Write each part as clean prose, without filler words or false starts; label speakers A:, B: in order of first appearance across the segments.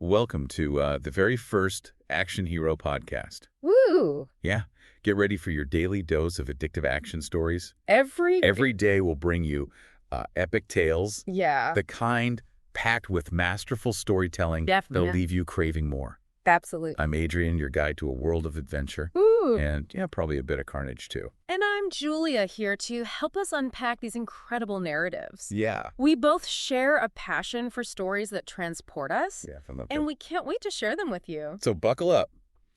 A: welcome to the very first Action Hero podcast.
B: Woo!
A: Yeah, get ready for your daily dose of addictive action stories.
B: Every
A: day will bring you epic tales,
B: Yeah,
A: the kind packed with masterful storytelling that'll
B: definitely.
A: leave you craving more.
B: Absolutely.
A: I'm Adrian, your guide to a world of adventure,
B: Ooh.
A: and yeah, probably a bit of carnage too.
B: And I'm Julia, here to help us unpack these incredible narratives.
A: Yeah.
B: We both share a passion for stories that transport us,
A: Yeah, from the
B: and we can't wait to share them with you.
A: So buckle up,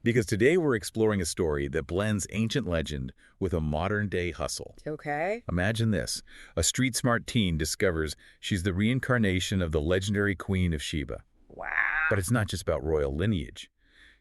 A: because today we're exploring a story that blends ancient legend with a modern-day hustle.
B: Okay.
A: Imagine this. A street-smart teen discovers she's the reincarnation of the legendary Queen of Sheba.
B: Wow.
A: But it's not just about royal lineage.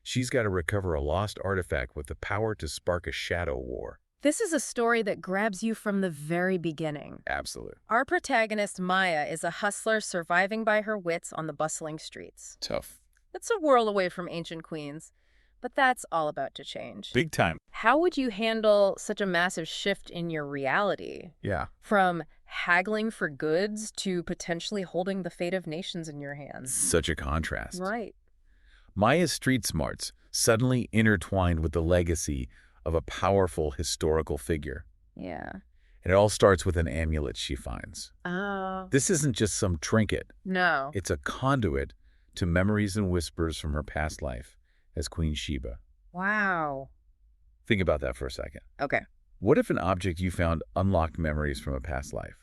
A: She's got to recover a lost artifact with the power to spark a shadow war.
B: This is a story that grabs you from the very beginning.
A: Absolute.
B: Our protagonist, Maya, is a hustler surviving by her wits on the bustling streets.
A: Tough.
B: It's a world away from ancient queens, but that's all about to change.
A: Big time.
B: How would you handle such a massive shift in your reality?
A: Yeah.
B: From haggling for goods to potentially holding the fate of nations in your hands.
A: Such a contrast.
B: Right.
A: Maya's street smarts suddenly intertwined with the legacy of a powerful historical figure.
B: Yeah.
A: And it all starts with an amulet she finds.
B: Oh.
A: This isn't just some trinket.
B: No.
A: It's a conduit to memories and whispers from her past life as Queen Sheba.
B: Wow.
A: Think about that for a second.
B: Okay.
A: What if an object you found unlocked memories from a past life?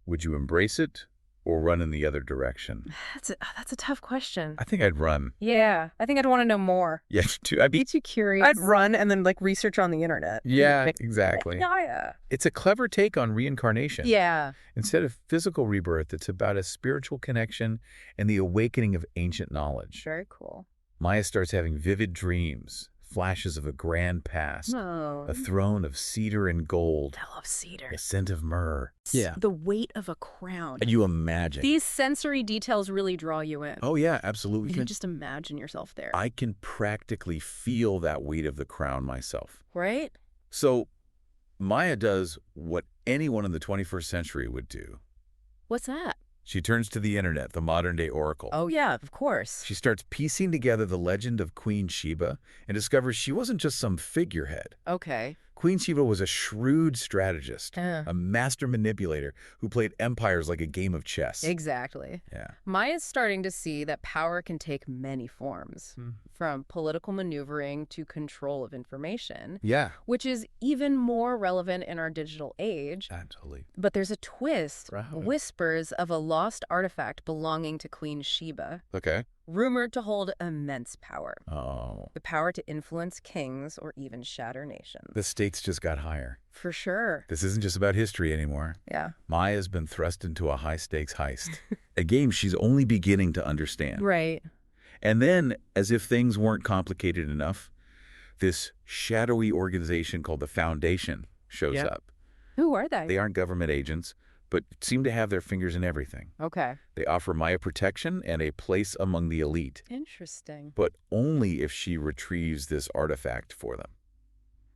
A: Would you embrace it or run in the other direction?
B: That's a tough question.
A: I think I'd run.
B: Yeah. I think I'd want to know more.
A: Yeah, too. I'd be
B: too curious.
C: I'd run and then research on the internet.
A: Yeah, exactly.
B: Yeah.
A: It's a clever take on reincarnation.
B: Yeah.
A: Instead of physical rebirth, it's about a spiritual connection and the awakening of ancient knowledge.
B: Very cool.
A: Maya starts having vivid dreams, flashes of a grand past,
B: Oh.
A: a throne of cedar and gold,
B: I love cedar.
A: a scent of myrrh. Yeah.
B: The weight of a crown.
A: And you imagine.
B: These sensory details really draw you in.
A: Oh, yeah, absolutely.
B: You can just imagine yourself there.
A: I can practically feel that weight of the crown myself.
B: Right?
A: So Maya does what anyone in the 21st century would do.
B: What's that?
A: She turns to the internet, the modern-day oracle.
B: Oh, yeah, of course.
A: She starts piecing together the legend of Queen Sheba and discovers she wasn't just some figurehead.
B: Okay.
A: Queen Sheba was a shrewd strategist,
B: Uh.
A: a master manipulator who played empires like a game of chess.
B: Exactly.
A: Yeah.
B: Maya's starting to see that power can take many forms,
A: Hmm.
B: from political maneuvering to control of information,
A: Yeah.
B: which is even more relevant in our digital age.
A: Totally.
B: But there's a twist.
A: Right.
B: Whispers of a lost artifact belonging to Queen Sheba,
A: Okay.
B: rumored to hold immense power.
A: Oh.
B: The power to influence kings or even shatter nations.
A: The stakes just got higher.
B: For sure.
A: This isn't just about history anymore.
B: Yeah.
A: Maya's been thrust into a high-stakes heist, a game she's only beginning to understand.
B: Right.
A: And then, as if things weren't complicated enough, this shadowy organization called the Foundation shows
B: Yeah.
A: up.
B: Who are they?
A: They aren't government agents, but seem to have their fingers in everything.
B: Okay.
A: They offer Maya protection and a place among the elite,
B: Interesting.
A: but only if she retrieves this artifact for them.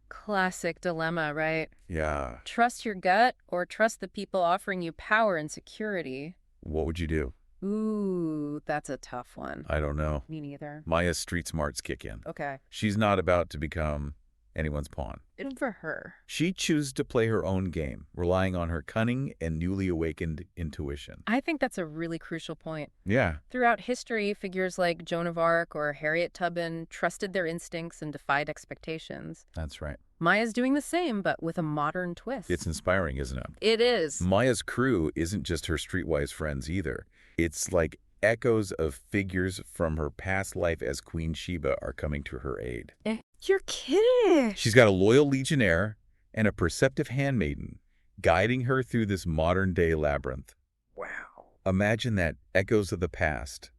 B: Classic dilemma, right?
A: Yeah.
B: Trust your gut or trust the people offering you power and security.
A: What would you do?
B: Ooh, that's a tough one.
A: I don't know.
B: Me neither.
A: Maya's street smarts kick in.
B: Okay.
A: She's not about to become anyone's pawn.
B: Good for her.
A: She chooses to play her own game, relying on her cunning and newly awakened intuition.
B: I think that's a really crucial point.
A: Yeah.
B: Throughout history, figures like Joan of Arc or Harriet Tubman trusted their instincts and defied expectations.
A: That's right.
B: Maya's doing the same, but with a modern twist.
A: It's inspiring, isn't it?
B: It is.
A: Maya's crew isn't just her streetwise friends either. It's like echoes of figures from her past life as Queen Sheba are coming to her aid.
B: You're kidding.
A: She's got a loyal legionnaire and a perceptive handmaiden guiding her through this modern-day labyrinth.
B: Wow.
A: Imagine that, echoes of the past,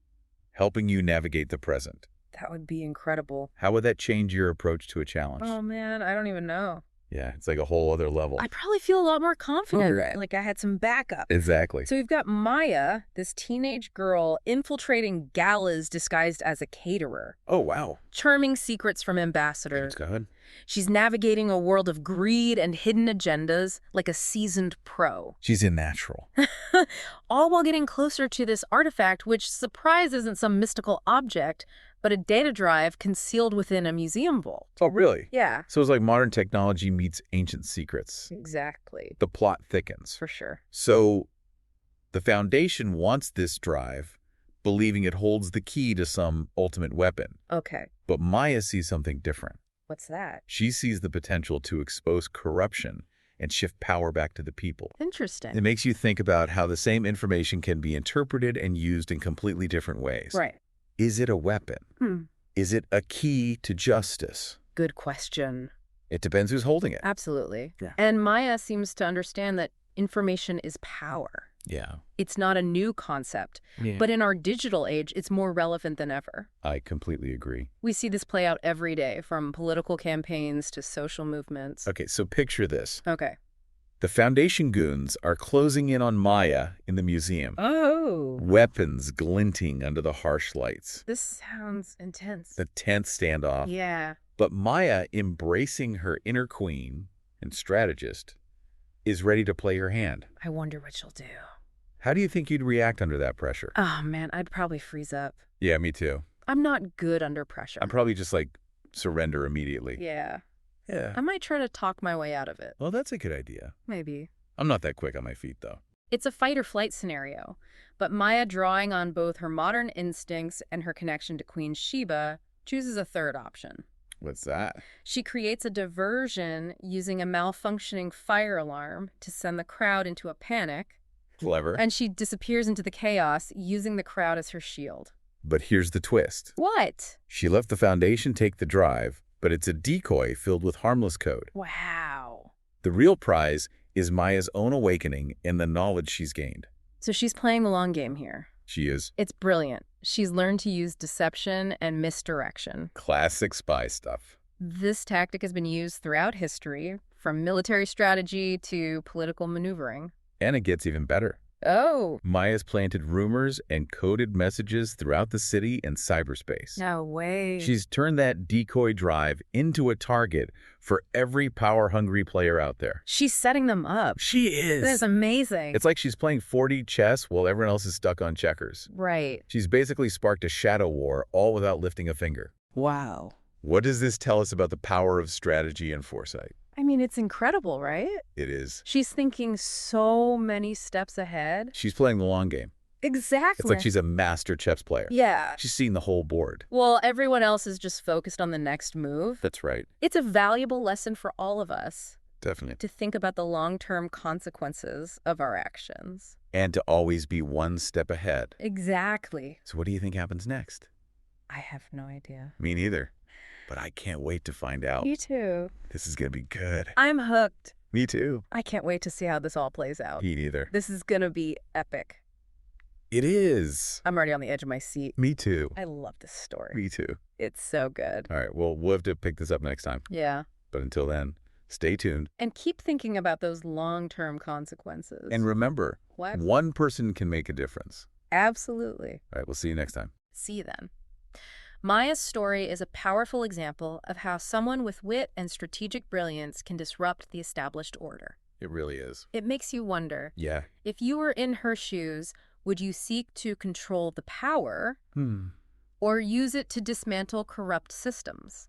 A: helping you navigate the present.
B: That would be incredible.
A: How would that change your approach to a challenge?
B: Oh, man, I don't even know.
A: Yeah, it's like a whole other level.
B: I'd probably feel a lot more confident, like I had some backup.
A: Exactly.
B: So we've got Maya, this teenage girl, infiltrating galas disguised as a caterer,
A: Oh, wow.
B: charming secrets from ambassadors.
A: Go ahead.
B: She's navigating a world of greed and hidden agendas like a seasoned pro.
A: She's a natural.
B: All while getting closer to this artifact, which, surprise, isn't some mystical object, but a data drive concealed within a museum vault.
A: Oh, really?
B: Yeah.
A: So it's like modern technology meets ancient secrets.
B: Exactly.
A: The plot thickens.
B: For sure.
A: So the Foundation wants this drive, believing it holds the key to some ultimate weapon.
B: Okay.
A: But Maya sees something different.
B: What's that?
A: She sees the potential to expose corruption and shift power back to the people.
B: Interesting.
A: It makes you think about how the same information can be interpreted and used in completely different ways.
B: Right.
A: Is it a weapon? Is it a key to justice?
B: Good question.
A: It depends who's holding it.
B: Absolutely.
A: Yeah.
B: And Maya seems to understand that information is power.
A: Yeah.
B: It's not a new concept, but in our digital age, it's more relevant than ever.
A: I completely agree.
B: We see this play out every day, from political campaigns to social movements.
A: Okay, so picture this.
B: Okay.
A: The Foundation goons are closing in on Maya in the museum.
B: Oh.
A: Weapons glinting under the harsh lights.
B: This sounds intense.
A: The tense standoff.
B: Yeah.
A: But Maya, embracing her inner queen and strategist, is ready to play her hand.
B: I wonder what she'll do.
A: How do you think you'd react under that pressure?
B: Oh, man, I'd probably freeze up.
A: Yeah, me too.
B: I'm not good under pressure.
A: I'd probably just surrender immediately.
B: Yeah.
A: Yeah.
B: I might try to talk my way out of it.
A: Well, that's a good idea.
B: Maybe.
A: I'm not that quick on my feet, though.
B: It's a fight or flight scenario, but Maya, drawing on both her modern instincts and her connection to Queen Sheba, chooses a third option.
A: What's that?
B: She creates a diversion using a malfunctioning fire alarm to send the crowd into a panic,
A: Clever.
B: and she disappears into the chaos using the crowd as her shield.
A: But here's the twist.
B: What?
A: She left the Foundation take the drive, but it's a decoy filled with harmless code.
B: Wow.
A: The real prize is Maya's own awakening and the knowledge she's gained.
B: So she's playing the long game here.
A: She is.
B: It's brilliant. She's learned to use deception and misdirection.
A: Classic spy stuff.
B: This tactic has been used throughout history, from military strategy to political maneuvering.
A: And it gets even better.
B: Oh.
A: Maya's planted rumors and coded messages throughout the city and cyberspace.
B: No way.
A: She's turned that decoy drive into a target for every power-hungry player out there.
B: She's setting them up.
A: She is.
B: That's amazing.
A: It's like she's playing 4D chess while everyone else is stuck on checkers.
B: Right.
A: She's basically sparked a shadow war, all without lifting a finger.
C: Wow.
A: What does this tell us about the power of strategy and foresight?
B: I mean, it's incredible, right?
A: It is.
B: She's thinking so many steps ahead.
A: She's playing the long game.
B: Exactly.
A: It's like she's a master chess player.
B: Yeah.
A: She's seen the whole board.
B: Well, everyone else is just focused on the next move.
A: That's right.
B: It's a valuable lesson for all of us
A: Definitely.
B: to think about the long-term consequences of our actions.
A: And to always be one step ahead.
B: Exactly.
A: So what do you think happens next?
B: I have no idea.
A: Me neither. But I can't wait to find out.
B: You too.
A: This is going to be good.
B: I'm hooked.
A: Me too.
B: I can't wait to see how this all plays out.
A: Me neither.
B: This is going to be epic.
A: It is.
B: I'm already on the edge of my seat.
A: Me too.
B: I love this story.
A: Me too.
B: It's so good.
A: All right. Well, we'll have to pick this up next time.
B: Yeah.
A: But until then, stay tuned.
B: And keep thinking about those long-term consequences.
A: And remember,
B: What?
A: one person can make a difference.
B: Absolutely.
A: All right. We'll see you next time.
B: See you then. Maya's story is a powerful example of how someone with wit and strategic brilliance can disrupt the established order.
A: It really is.
B: It makes you wonder,
A: Yeah.
B: if you were in her shoes, would you seek to control the power or use it to dismantle corrupt systems?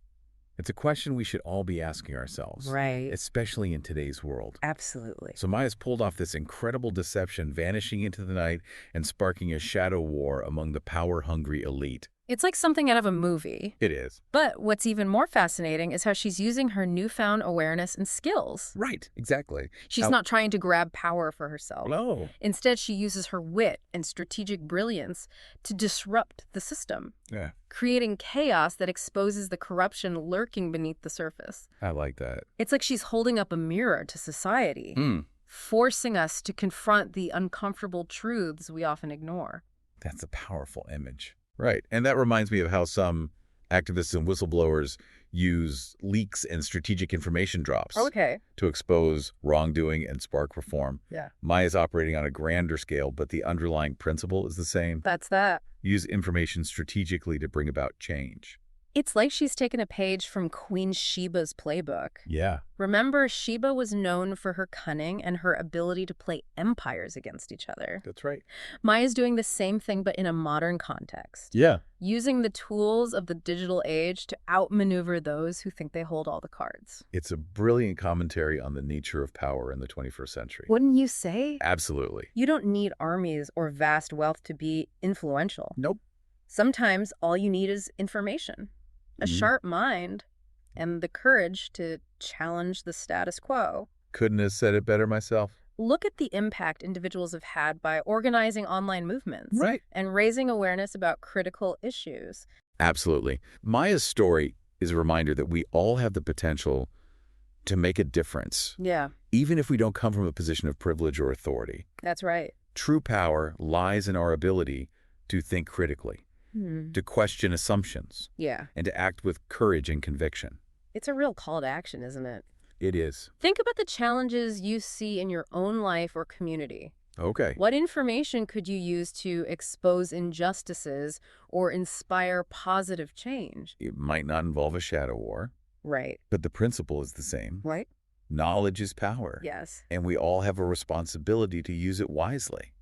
A: It's a question we should all be asking ourselves.
B: Right.
A: Especially in today's world.
B: Absolutely.
A: So Maya's pulled off this incredible deception, vanishing into the night and sparking a shadow war among the power-hungry elite.
B: It's like something out of a movie.
A: It is.
B: But what's even more fascinating is how she's using her newfound awareness and skills.
A: Right. Exactly.
B: She's not trying to grab power for herself.
A: No.
B: Instead, she uses her wit and strategic brilliance to disrupt the system,
A: Yeah.
B: creating chaos that exposes the corruption lurking beneath the surface.
A: I like that.
B: It's like she's holding up a mirror to society, forcing us to confront the uncomfortable truths we often ignore.
A: That's a powerful image. Right. And that reminds me of how some activists and whistleblowers use leaks and strategic information drops
C: Okay.
A: to expose wrongdoing and spark reform.
C: Yeah.
A: Maya's operating on a grander scale, but the underlying principle is the same.
C: That's that.
A: Use information strategically to bring about change.
B: It's like she's taken a page from Queen Sheba's playbook.
A: Yeah.
B: Remember, Sheba was known for her cunning and her ability to play empires against each other.
A: That's right.
B: Maya's doing the same thing, but in a modern context.
A: Yeah.
B: Using the tools of the digital age to outmaneuver those who think they hold all the cards.
A: It's a brilliant commentary on the nature of power in the 21st century.
B: Wouldn't you say?
A: Absolutely.
B: You don't need armies or vast wealth to be influential.
A: Nope.
B: Sometimes all you need is information, a sharp mind, and the courage to challenge the status quo.
A: Couldn't have said it better myself.
B: Look at the impact individuals have had by organizing online movements
A: Right.
B: and raising awareness about critical issues.
A: Absolutely. Maya's story is a reminder that we all have the potential to make a difference,
B: Yeah,
A: even if we don't come from a position of privilege or authority.
B: that's right.
A: True power lies in our ability to think critically, to question assumptions,
B: Yeah.
A: and to act with courage and conviction.
B: It's a real call to action, isn't it?
A: It is.
B: Think about the challenges you see in your own life or community.
A: Okay.
B: What information could you use to expose injustices or inspire positive change?
A: It might not involve a shadow war,
B: Right.
A: but the principle is the same.
B: Right?
A: Knowledge is power.
B: Yes.
A: And we all have a responsibility to use it wisely.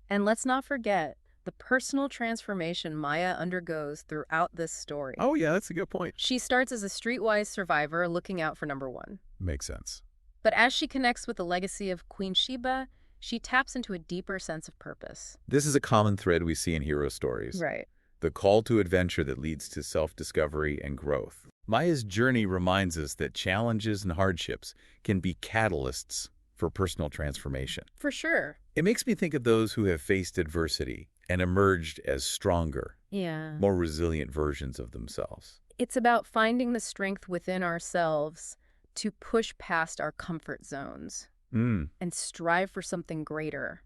B: And let's not forget the personal transformation Maya undergoes throughout this story.
A: Oh, yeah, that's a good point.
B: She starts as a streetwise survivor looking out for number one.
A: Makes sense.
B: But as she connects with the legacy of Queen Sheba, she taps into a deeper sense of purpose.
A: This is a common thread we see in hero stories.
B: Right.
A: The call to adventure that leads to self-discovery and growth. Maya's journey reminds us that challenges and hardships can be catalysts for personal transformation.
B: For sure.
A: It makes me think of those who have faced adversity and emerged as stronger,
B: Yeah.
A: more resilient versions of themselves.
B: It's about finding the strength within ourselves to push past our comfort zones and strive for something greater.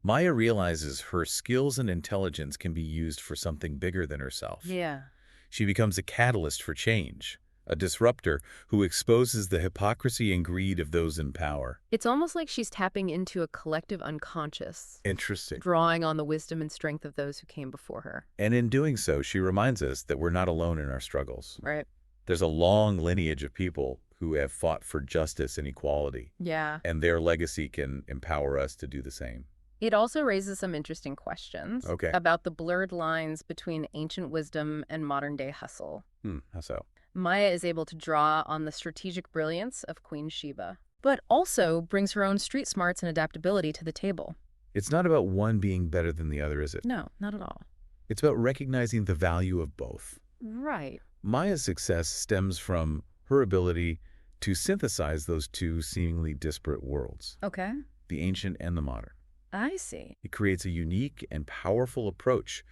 A: Maya realizes her skills and intelligence can be used for something bigger than herself.
B: Yeah.
A: She becomes a catalyst for change, a disruptor who exposes the hypocrisy and greed of those in power.
B: It's almost like she's tapping into a collective unconscious,
A: Interesting.
B: drawing on the wisdom and strength of those who came before her.
A: And in doing so, she reminds us that we're not alone in our struggles.
B: Right.
A: There's a long lineage of people who have fought for justice and equality,
B: Yeah.
A: and their legacy can empower us to do the same.
B: It also raises some interesting questions
A: Okay.
B: about the blurred lines between ancient wisdom and modern-day hustle.
A: How so?
B: Maya is able to draw on the strategic brilliance of Queen Sheba, but also brings her own street smarts and adaptability to the table.
A: It's not about one being better than the other, is it?
B: No, not at all.
A: It's about recognizing the value of both.
B: Right.
A: Maya's success stems from her ability to synthesize those two seemingly disparate worlds,
B: Okay.
A: the ancient and the modern.
B: I see.
A: It creates a unique and powerful approach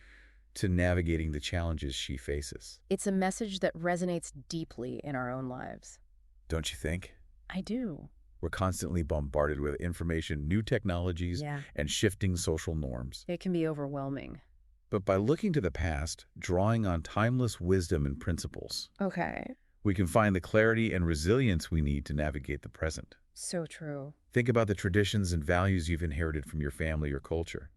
A: to navigating the challenges she faces.
B: It's a message that resonates deeply in our own lives.
A: Don't you think?
B: I do.
A: We're constantly bombarded with information, new technologies,
B: Yeah.
A: and shifting social norms.
B: It can be overwhelming.
A: But by looking to the past, drawing on timeless wisdom and principles,
B: Okay.
A: we can find the clarity and resilience we need to navigate the present.
B: So true.
A: Think about the traditions and values you've inherited from your family or culture.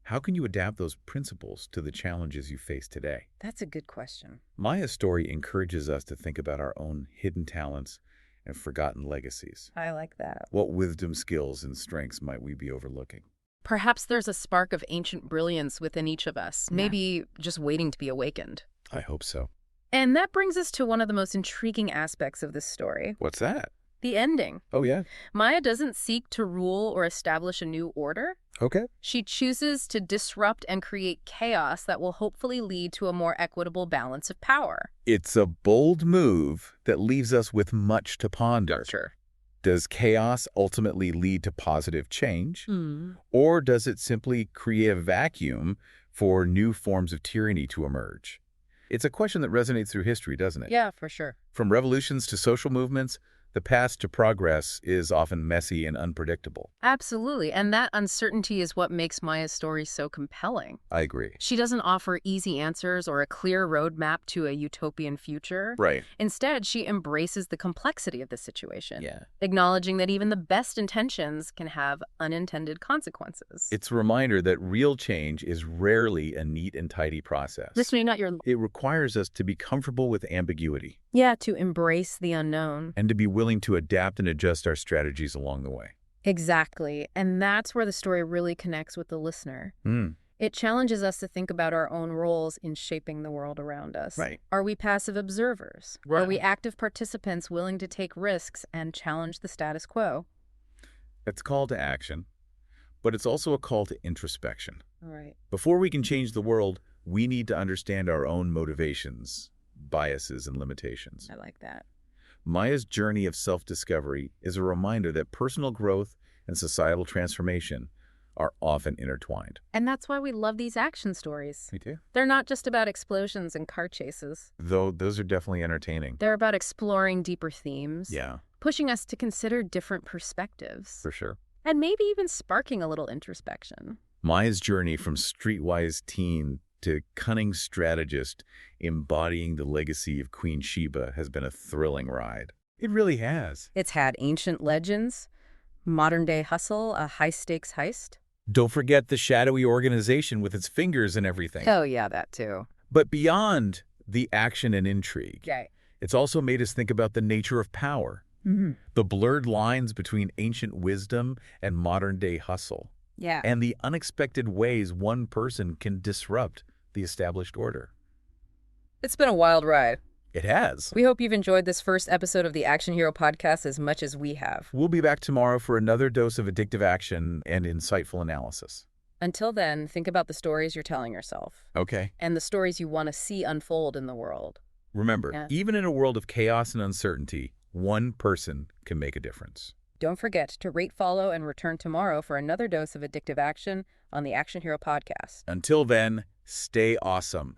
A: How can you adapt those principles to the challenges you face today?
B: That's a good question.
A: Maya's story encourages us to think about our own hidden talents and forgotten legacies.
B: I like that.
A: What wisdom, skills, and strengths might we be overlooking?
B: Perhaps there's a spark of ancient brilliance within each of us,
C: Yeah.
B: maybe just waiting to be awakened.
A: I hope so.
B: And that brings us to one of the most intriguing aspects of this story,
A: What's that?
B: the ending.
A: Oh, yeah.
B: Maya doesn't seek to rule or establish a new order.
A: Okay.
B: She chooses to disrupt and create chaos that will hopefully lead to a more equitable balance of power.
A: It's a bold move that leaves us with much to ponder.
B: Sure.
A: Does chaos ultimately lead to positive change? Or does it simply create a vacuum for new forms of tyranny to emerge? It's a question that resonates through history, doesn't it?
B: Yeah, for sure.
A: From revolutions to social movements, The path to progress is often messy and unpredictable.
B: Absolutely, and that uncertainty is what makes Maya's story so compelling.
A: I agree.
B: She doesn't offer easy answers or a clear roadmap to a utopian future.
A: Right.
B: Instead, she embraces the complexity of the situation,
A: Yeah.
B: acknowledging that even the best intentions can have unintended consequences.
A: It's a reminder that real change is rarely a neat and tidy process.
B: Listening, not your...
A: It requires us to be comfortable with ambiguity
B: Yeah, to embrace the unknown.
A: and to be willing to adapt and adjust our strategies along the way.
B: Exactly, and that's where the story really connects with the listener. It challenges us to think about our own roles in shaping the world around us.
A: Right.
B: Are we passive observers?
A: Right.
B: Are we active participants willing to take risks and challenge the status quo?
A: It's a call to action, but it's also a call to introspection.
B: All right.
A: Before we can change the world, we need to understand our own motivations, biases, and limitations.
B: I like that.
A: Maya's journey of self-discovery is a reminder that personal growth and societal transformation are often intertwined.
B: And that's why we love these action stories.
A: Me too.
B: They're not just about explosions and car chases.
A: Though those are definitely entertaining.
B: They're about exploring deeper themes.
A: Yeah,
B: Pushing us to consider different perspectives.
A: for sure.
B: And maybe even sparking a little introspection.
A: Maya's journey from streetwise teen to cunning strategist embodying the legacy of Queen Sheba has been a thrilling ride. It really has.
B: It's had ancient legends, modern-day hustle, a high-stakes heist.
A: Don't forget the shadowy organization with its fingers and everything.
B: Oh, yeah, that too.
A: But beyond the action and intrigue,
B: Okay.
A: it's also made us think about the nature of power, the blurred lines between ancient wisdom and modern-day hustle,
B: Yeah.
A: and the unexpected ways one person can disrupt the established order.
B: It's been a wild ride.
A: It has.
B: We hope you've enjoyed this first episode of the Action Hero podcast as much as we have.
A: We'll be back tomorrow for another dose of addictive action and insightful analysis.
B: Until then, think about the stories you're telling yourself
A: Okay.
B: and the stories you want to see unfold in the world.
A: Remember,
B: Yeah.
A: even in a world of chaos and uncertainty, one person can make a difference.
B: Don't forget to rate, follow, and return tomorrow for another dose of addictive action on the Action Hero podcast.
A: Until then, stay awesome.